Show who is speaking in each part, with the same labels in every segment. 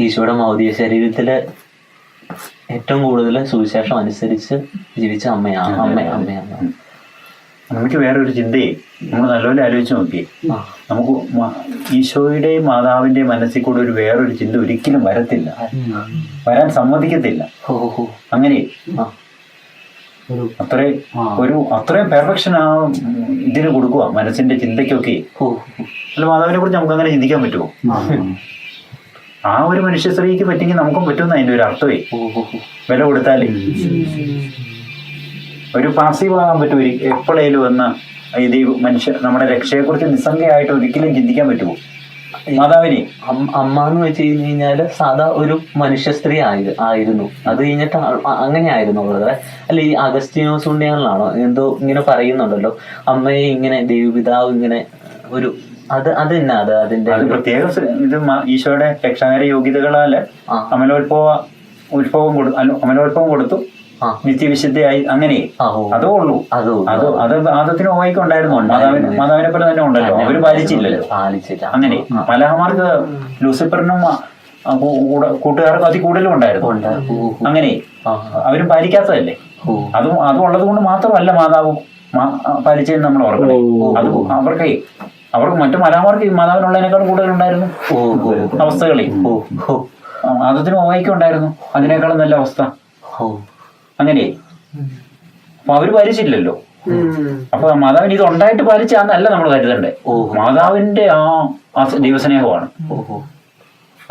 Speaker 1: ഈശോയുടെ ഭൗതിക ശരീരത്തില് ഏറ്റവും കൂടുതൽ സുവിശേഷം അനുസരിച്ച് ജീവിച്ച അമ്മയാണ്.
Speaker 2: നമുക്ക് വേറൊരു ചിന്തയെ നമ്മൾ നല്ലപോലെ ആലോചിച്ച് നോക്കിയേ, നമുക്ക് ഈശോയുടെയും മാതാവിന്റെയും മനസ്സിൽ കൂടെ ഒരു വേറൊരു ചിന്ത ഒരിക്കലും വരത്തില്ല, വരാൻ സമ്മതിക്കത്തില്ല. അങ്ങനെ അത്രയും പെർഫെക്ഷൻ ആ ഇതിന് കൊടുക്കുക മനസ്സിന്റെ ചിന്തയ്ക്കൊക്കെ. അല്ല, മാതാവിനെ കുറിച്ച് നമുക്ക് അങ്ങനെ ചിന്തിക്കാൻ പറ്റുമോ? ആ ഒരു മനുഷ്യ സ്ത്രീക്ക് പറ്റിയെങ്കിൽ നമുക്കും പറ്റുമെന്ന് അതിന്റെ ഒരു അർത്ഥമേ. വില കൊടുത്താലേ ഒരു പാസീവ് ആകാൻ പറ്റും. എപ്പോഴേലും വന്ന ഇത് നമ്മുടെ രക്ഷയെക്കുറിച്ച് നിസ്സംഗയായിട്ട് ഒരിക്കലും ചിന്തിക്കാൻ പറ്റുമോ മാതാവിനെ?
Speaker 1: അമ്മ എന്ന് വെച്ച് കഴിഞ്ഞാല് സാധാ ഒരു മനുഷ്യ സ്ത്രീ ആയിരുന്നു. അത് കഴിഞ്ഞിട്ട് അങ്ങനെ ആയിരുന്നു ബ്രദറെ. അല്ല, ഈ അഗസ്തീനോസ് ഉണ്ണിയാണല്ലോ എന്തോ ഇങ്ങനെ പറയുന്നുണ്ടല്ലോ, അമ്മയെ ഇങ്ങനെ ദൈവപിതാവ് ഇങ്ങനെ ഒരു അത് തന്നെ അതിന്റെ
Speaker 2: പ്രത്യേക ഇത് ഈശോയുടെ രക്ഷാകര യോഗ്യതകളാല് അമലോത്ഭവം കൊടുത്തു, നിത്യവിശുദ്ധയായി. അങ്ങനെ അതേ ഉള്ളൂ. അത് ആദത്തിന് ഓവയ്ക്ക് ഉണ്ടായിരുന്നു. മാതാവിനെ പോലെ തന്നെ ഉണ്ടല്ലോ, അവര് പാലിച്ചില്ലല്ലോ. അങ്ങനെ മലാഹമാർക്ക് ലൂസിഫറിനും കൂട്ടുകാർക്കും അതിൽ കൂടുതലും ഉണ്ടായിരുന്നു. അങ്ങനെ അവരും പാലിക്കാത്തതല്ലേ. അതും ഉള്ളത് കൊണ്ട് മാത്രമല്ല മാതാവ് പാലിച്ചതെന്ന് നമ്മൾ ഓർക്കണം. അത് അവർക്ക് മറ്റു മലാഹമാർക്ക് മാതാവിനുള്ളതിനേക്കാൾ കൂടുതലുണ്ടായിരുന്നു അവസ്ഥകളെ. ആദത്തിനും ഓവയ്ക്കും ഉണ്ടായിരുന്നു അതിനേക്കാളും നല്ല അവസ്ഥ. അങ്ങനെ അപ്പൊ അവര് പാലിച്ചില്ലല്ലോ. അപ്പൊ മാതാവിന് ഇത് ഉണ്ടായിട്ട് പാലിച്ചാന്നല്ല നമ്മൾ കരുതണ്ടേ. മാതാവിന്റെ ആ ദൈവസ്നേഹമാണ്.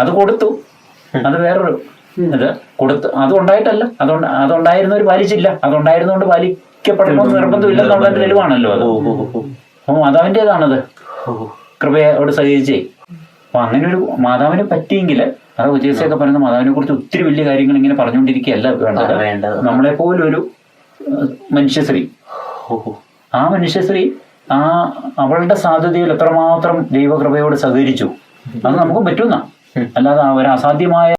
Speaker 2: അത് കൊടുത്തു, അത് വേറൊരു ഇത് കൊടുത്തു. അത് ഉണ്ടായിട്ടല്ല, അതുണ്ടായിരുന്നവർ പാലിച്ചില്ല. അതുണ്ടായിരുന്നോണ്ട് പാലിക്കപ്പെടണമെന്ന് നിർബന്ധമില്ലെന്നുള്ള തെളിവാണല്ലോ അത്. അപ്പൊ മാതാവിൻ്റെതാണത്, കൃപയോട് സഹിച്ചേ. അപ്പൊ അങ്ങനെ ഒരു മാതാവിനെ പറ്റിയെങ്കിൽ അത് ഉച്ചയൊക്കെ പറയുന്ന മാതാവിനെ കുറിച്ച് ഒത്തിരി വലിയ കാര്യങ്ങൾ ഇങ്ങനെ പറഞ്ഞുകൊണ്ടിരിക്കുകയല്ല വേണ്ടത്. നമ്മളെ പോലൊരു മനുഷ്യശ്രീ, ആ മനുഷ്യശ്രീ അവളുടെ സാധ്യതയിൽ എത്രമാത്രം ദൈവകൃപയോട് സഹകരിച്ചു അത് നമുക്കും പറ്റുന്ന. അല്ലാതെ അവർ അസാധ്യമായ